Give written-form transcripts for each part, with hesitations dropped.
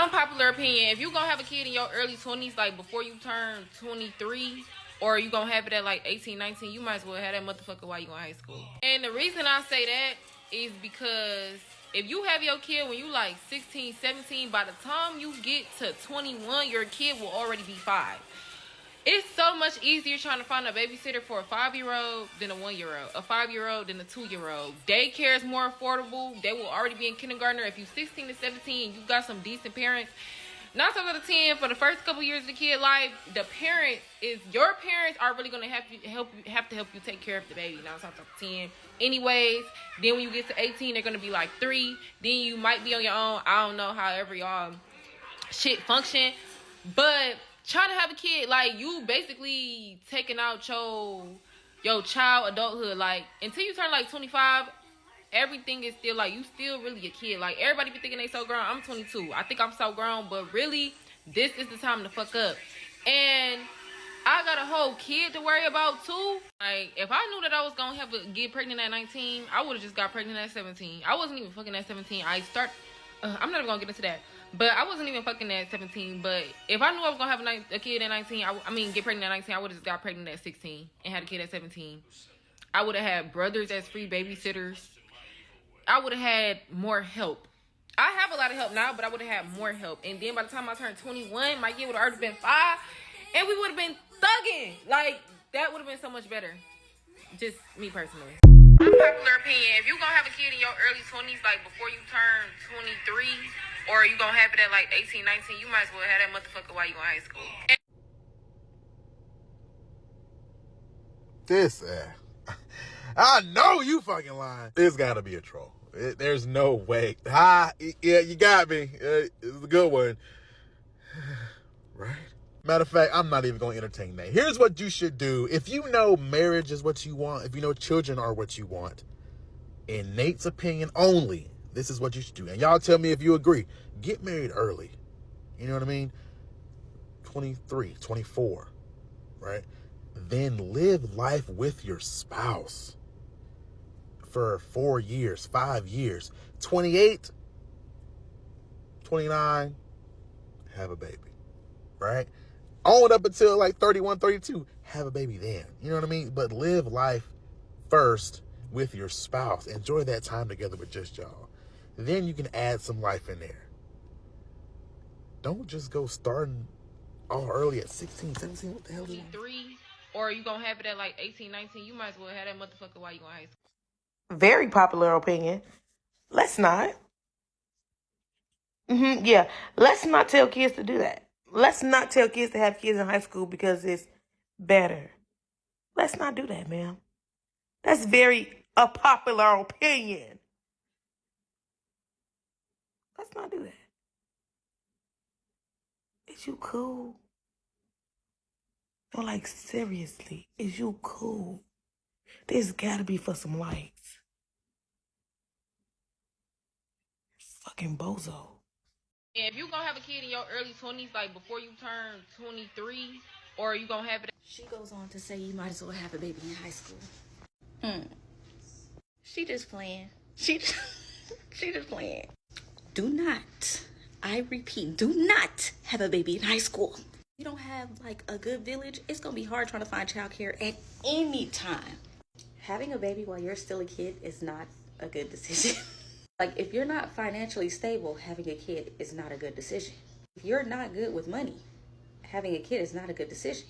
Unpopular opinion, if you gonna have a kid in your early 20s, like before you turn 23, or you gonna have it at like 18, 19, you might as well have that motherfucker while you in high school. And the reason I say that is because if you have your kid when you like 16, 17, by the time you get to 21, your kid will already be 5. It's so much easier trying to find a babysitter for a 5-year-old than a 1-year-old, a 5-year-old than a 2-year-old. Daycare is more affordable. They will already be in kindergarten. If you're 16 to 17 and you got some decent parents, 9 times out of 10, for the first couple years of the kid life, your parents are really gonna have to help you take care of the baby. 9 times out of 10. Anyways, then when you get to 18, they're gonna be like 3. Then you might be on your own. I don't know however y'all shit function, but trying to have a kid, like, you basically taking out your child adulthood. Like, until you turn like 25, everything is still like, you still really a kid. Like, everybody be thinking they so grown. I'm 22. I think I'm so grown, but really, this is the time to fuck up. And I got a whole kid to worry about too. Like, if I knew that I was gonna get pregnant at 19, I would have just got pregnant at 17. I wasn't even fucking at 17. I'm not even gonna get into that. But I wasn't even fucking at 17. But if I knew I was gonna have a kid at 19, get pregnant at 19, I would have just got pregnant at 16 and had a kid at 17. I would have had brothers as free babysitters. I would have had more help. I have a lot of help now, but I would have had more help. And then by the time I turned 21, my kid would have already been 5, and we would have been thugging. Like, that would have been so much better. Just me personally. Unpopular opinion, if you gonna have a kid in your early 20s, like before you turn 23, or you gonna have it at like 18, 19, you might as well have that motherfucker while you in high school. I know you fucking lying. It's gotta be a troll. There's no way. Yeah, you got me. It's a good one. Right? Matter of fact, I'm not even going to entertain that. Here's what you should do. If you know marriage is what you want, if you know children are what you want, in Nate's opinion only, this is what you should do. And y'all tell me if you agree. Get married early. You know what I mean? 23, 24, right? Then live life with your spouse for 4 years, 5 years. 28, 29, have a baby, right? On up until like 31, 32, have a baby then. You know what I mean? But live life first with your spouse. Enjoy that time together with just y'all. Then you can add some life in there. Don't just go starting all early at 16, 17. What the hell is that? 3, or you gonna have it at like 18, 19, you might as well have that motherfucker while you in high school. Very popular opinion. Let's not. Yeah. Let's not tell kids to do that. Let's not tell kids to have kids in high school because it's better. Let's not do that, ma'am. That's very a popular opinion. Let's not do that. Is you cool? No, like, seriously, is you cool? This gotta be for some likes. Fucking bozo. If you gonna have a kid in your early 20s, like before you turn 23, or you gonna have it... She goes on to say you might as well have a baby in high school. She just playing. She just playing. Do not, I repeat, do not have a baby in high school. You don't have like a good village, it's gonna be hard trying to find childcare at any time. Having a baby while you're still a kid is not a good decision. Like, if you're not financially stable, having a kid is not a good decision. If you're not good with money, having a kid is not a good decision.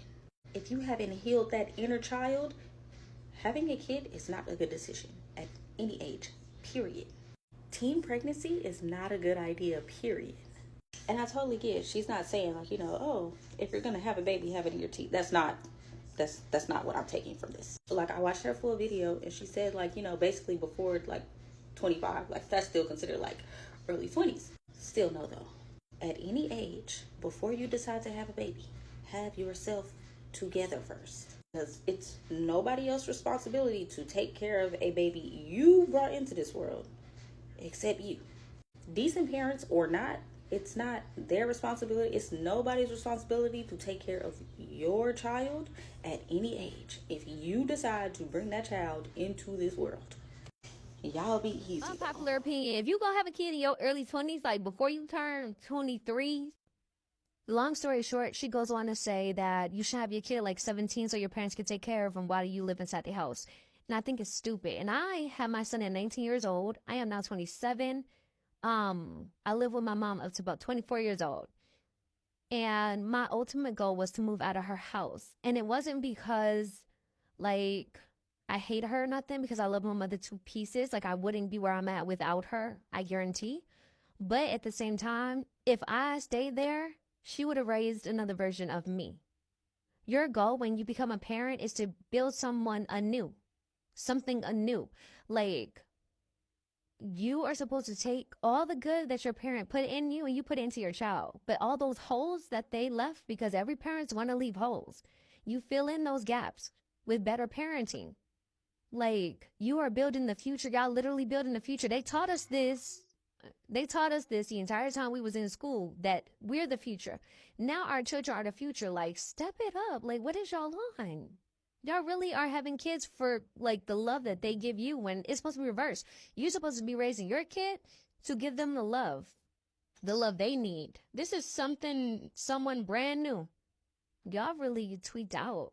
If you haven't healed that inner child, having a kid is not a good decision at any age, period. Teen pregnancy is not a good idea, period. And I totally get it. She's not saying like, oh, if you're gonna have a baby, have it in your teeth. That's not what I'm taking from this. Like, I watched her full video and she said like, basically before like 25, like that's still considered like early 20s. Still no though. At any age, before you decide to have a baby, have yourself together first. Because it's nobody else's responsibility to take care of a baby you brought into this world except you. Decent parents or not, it's not their responsibility. It's nobody's responsibility to take care of your child at any age. If you decide to bring that child into this world, Y'all be easy. Unpopular opinion. If you gonna have a kid in your early 20s, like before you turn 23, long story short, she goes on to say that you should have your kid at like 17 so your parents can take care of him while you live inside the house. And I think it's stupid. And I had my son at 19 years old. I am now 27. I live with my mom up to about 24 years old. And my ultimate goal was to move out of her house. And it wasn't because, like, I hate her or nothing, because I love my mother to pieces. Like, I wouldn't be where I'm at without her, I guarantee. But at the same time, if I stayed there, she would have raised another version of me. Your goal when you become a parent is to build someone anew, something anew. Like, you are supposed to take all the good that your parent put in you and you put it into your child. But all those holes that they left, because every parent's want to leave holes, you fill in those gaps with better parenting. Like, you are building the future. Y'all literally building the future. They taught us this the entire time we was in school, that we're the future. Now our children are the future. Like, step it up. Like, what is y'all on? Y'all really are having kids for, like, the love that they give you, when it's supposed to be reversed. You're supposed to be raising your kid to give them the love they need. This is someone brand new. Y'all really tweaked out.